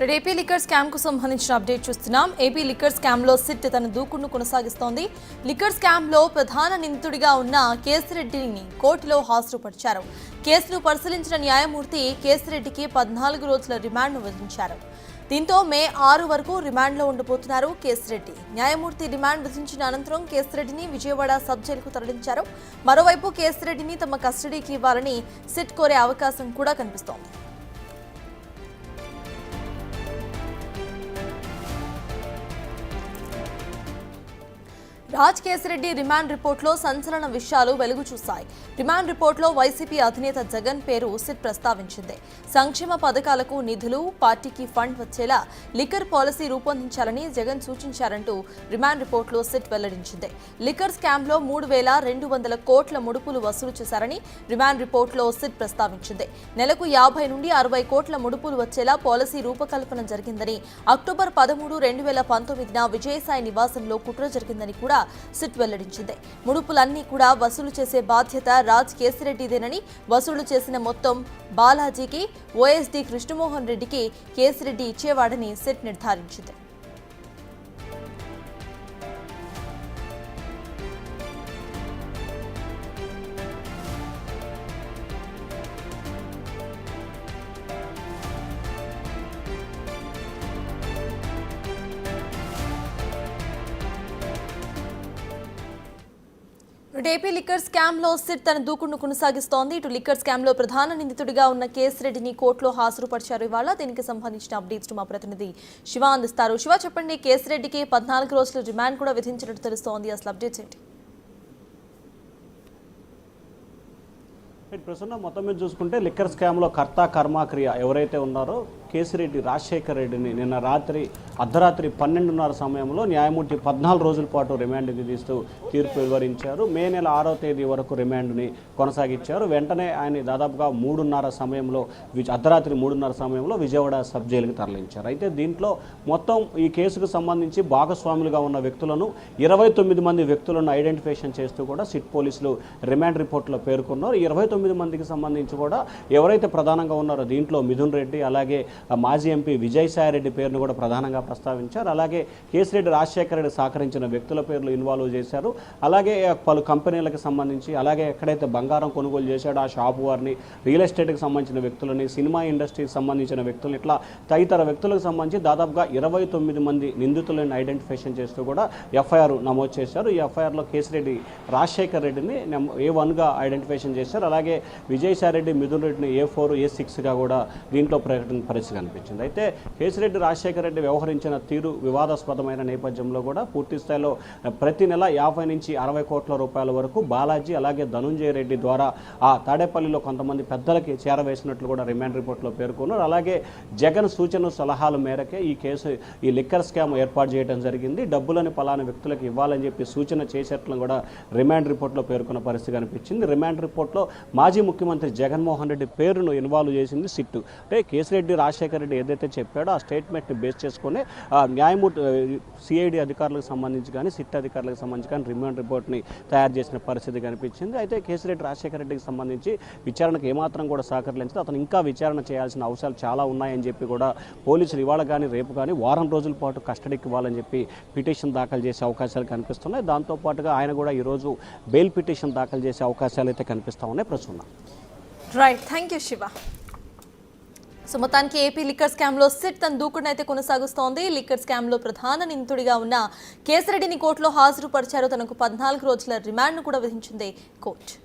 AP liquor scam కు సంబంధించిన update చూస్తున్నాం. ఏపీ లిక్కర్ స్కామ్ లో సిట్ తన దూకుడును కొనసాగిస్తోంది. లిక్కర్ స్కామ్ లో ప్రధాన నిందితుడిగా ఉన్న కేసిరెడ్డిని కోర్టులో హాజరుపరిచారు. కేసును పరిశీలించిన న్యాయమూర్తి కేసిరెడ్డికి 14 రోజుల రిమాండ్ను విధించారు. దీంతో మే 6 వరకు రిమాండ్లో ఉండబోతున్నారు కేసిరెడ్డి. న్యాయమూర్తి రిమాండ్ విధించిన అనంతరం కేసిరెడ్డిని విజయవాడ సబ్ జైలుకు తరలించారు. మరోవైపు కేసిరెడ్డిని తమ కస్టడీకి ఇవ్వాలని సిట్ కోరే అవకాశం కూడా కనిపిస్తోంది. రాజ్ కేసిరెడ్డి రిమాండ్ రిపోర్టులో సంచలన విషయాలు వెలుగు చూశాయి. రిమాండ్ రిపోర్టులో వైసీపీ అధినేత జగన్ పేరు సిట్ ప్రస్తావించింది. సంక్షేమ పథకాలకు నిధులు, పార్టీకి ఫండ్ వచ్చేలా లిక్కర్ పాలసీ రూపొందించాలని జగన్ సూచించారంటూ రిమాండ్ రిపోర్టులో సిట్ వెల్లడించింది. లిక్కర్ స్కామ్లో 3,200 కోట్ల ముడుపులు వసూలు చేశారని రిమాండ్ రిపోర్టులో సిట్ ప్రస్తావించింది. నెలకు 50 నుండి 60 కోట్ల ముడుపులు వచ్చేలా పాలసీ రూపకల్పన జరిగిందని, అక్టోబర్ 13, 2019న విజయసాయి నివాసంలో కుట్ర జరిగిందని కూడా సిట్ వెల్లడించింది. ముడుపులన్నీ కూడా వసూలు చేసే బాధ్యత రాజ్ కేసిరెడ్డిదేనని, వసూలు చేసిన మొత్తం బాలాజీకి, ఓఎస్డీ కృష్ణమోహన్ రెడ్డికి కేసిరెడ్డి ఇచ్చేవాడని సిట్ నిర్ధారించింది. ఏపీ లిక్కర్ స్కామ్ లో సిట్ తన దూకుడును కొనసాగిస్తోంది. ఇటు లిక్కర్ స్కామ్ లో ప్రధాన నిందితుడిగా ఉన్న కేసిరెడ్డిని కోర్టులో హాజరుపరిచారు. ఇవాళ దీనికి సంబంధించిన అప్డేట్స్ మా ప్రతినిధి శివ అందిస్తారు. శివ, చెప్పండి, కేసిరెడ్డికి 14 రోజుల రిమాండ్ కూడా విధించినట్టు తెలుస్తోంది. అసలు అప్డేట్స్ ఏంటి? ప్రస్తుతం మొత్తం మీద చూసుకుంటే లిక్కర్ స్కామ్లో కర్త కర్మాక్రియ ఎవరైతే ఉన్నారో కేసిరెడ్డి రాజశేఖర్ రెడ్డిని నిన్న రాత్రి అర్ధరాత్రి 12:30 సమయంలో న్యాయమూర్తి 14 రోజుల పాటు రిమాండ్ విధిస్తూ తీర్పు వెలువరించారు. మే నెల 6వ తేదీ వరకు రిమాండ్ని కొనసాగించారు. వెంటనే ఆయన దాదాపుగా అర్ధరాత్రి 3:30 సమయంలో విజయవాడ సబ్ జైలుకి తరలించారు. అయితే దీంట్లో మొత్తం ఈ కేసుకు సంబంధించి భాగస్వాములుగా ఉన్న వ్యక్తులను 29 మంది వ్యక్తులను ఐడెంటిఫికేషన్ చేస్తూ కూడా సిట్ పోలీసులు రిమాండ్ రిపోర్ట్లో పేర్కొన్నారు. 29 మందికి సంబంధించి కూడా ఎవరైతే ప్రధానంగా ఉన్నారో దీంట్లో మిథున్ రెడ్డి, అలాగే మాజీ ఎంపీ విజయసాయి రెడ్డి పేరును కూడా ప్రధానంగా ప్రస్తావించారు. అలాగే కేసిరెడ్డి రాజశేఖర రెడ్డి సహకరించిన వ్యక్తుల పేర్లు ఇన్వాల్వ్ చేశారు. అలాగే పలు కంపెనీలకు సంబంధించి, అలాగే ఎక్కడైతే బంగారం కొనుగోలు చేశాడో ఆ షాపు వారిని, రియల్ ఎస్టేట్కి సంబంధించిన వ్యక్తులని, సినిమా ఇండస్ట్రీకి సంబంధించిన వ్యక్తులను, ఇట్లా తదితర వ్యక్తులకు సంబంధించి దాదాపుగా 29 మంది నిందితులను ఐడెంటిఫికేషన్ చేస్తూ కూడా ఎఫ్ఐఆర్ నమోదు చేశారు. ఈ ఎఫ్ఐఆర్లో కేసిరెడ్డి రాజశేఖర రెడ్డిని A1గా ఐడెంటిఫికేషన్ చేశారు. అలాగే విజయసాయి రెడ్డి, మిథున్ రెడ్డిని A4, A6గా కూడా దీంట్లో పరిస్థితి కనిపించింది. అయితే కేసిరెడ్డి రాజశేఖర రెడ్డి వ్యవహరించిన తీరు వివాదాస్పదమైన నేపథ్యంలో కూడా పూర్తి స్థాయిలో ప్రతి నెల 50 నుంచి 60 కోట్ల రూపాయల వరకు బాలాజీ, అలాగే ధనుంజయ రెడ్డి ద్వారా ఆ తాడేపల్లిలో కొంతమంది పెద్దలకి చేరవేసినట్లు కూడా రిమాండ్ రిపోర్ట్లో పేర్కొన్నారు. అలాగే జగన్ సూచన సలహాల మేరకే ఈ లిక్కర్ స్కామ్ ఏర్పాటు చేయడం జరిగింది. డబ్బులని పలానా వ్యక్తులకు ఇవ్వాలని చెప్పి సూచన చేసేట్లు కూడా రిమాండ్ రిపోర్ట్లో పేర్కొన్న పరిస్థితి కనిపించింది. రిమాండ్ రిపోర్ట్లో మాజీ ముఖ్యమంత్రి జగన్మోహన్ రెడ్డి పేరును ఇన్వాల్వ్ చేసింది సిట్టు. అంటే కేసిరెడ్డి రాజశేఖర రెడ్డి ఏదైతే చెప్పాడో ఆ స్టేట్మెంట్ని బేస్ చేసుకుని న్యాయమూర్తి సిఐడి అధికారులకు సంబంధించి కానీ, సిట్ అధికారులకు సంబంధించి కానీ రిమాండ్ రిపోర్ట్ని తయారు చేసిన పరిస్థితి కనిపించింది. అయితే కేసిరెడ్డి రాజశేఖర రెడ్డికి సంబంధించి విచారణకు ఏమాత్రం కూడా సహకరించదు. అతను ఇంకా విచారణ చేయాల్సిన అవసరాలు చాలా ఉన్నాయని చెప్పి కూడా పోలీసులు ఇవాళ కానీ రేపు కానీ వారం రోజుల పాటు కస్టడీకి ఇవ్వాలని చెప్పి పిటిషన్ దాఖలు చేసే అవకాశాలు కనిపిస్తున్నాయి. దాంతోపాటుగా ఆయన కూడా ఈరోజు బెయిల్ పిటిషన్ దాఖలు చేసే అవకాశాలు అయితే కనిపిస్తూ ఉన్నాయి. ప్రస్తుతం రైట్, థ్యాంక్ యూ శివ. మొత్తానికి ఏపీ లిక్కర్ స్కామ్ లో సిట్ తన దూకుడును అయితే కొనసాగుస్తోంది. లిక్కర్ స్కామ్ లో ప్రధాన నిందితుడిగా ఉన్న కేసిరెడ్డిని కోర్టులో హాజరుపరిచారు. తనకు 14 రోజుల రిమాండ్ను కూడా విధించింది కోర్టు.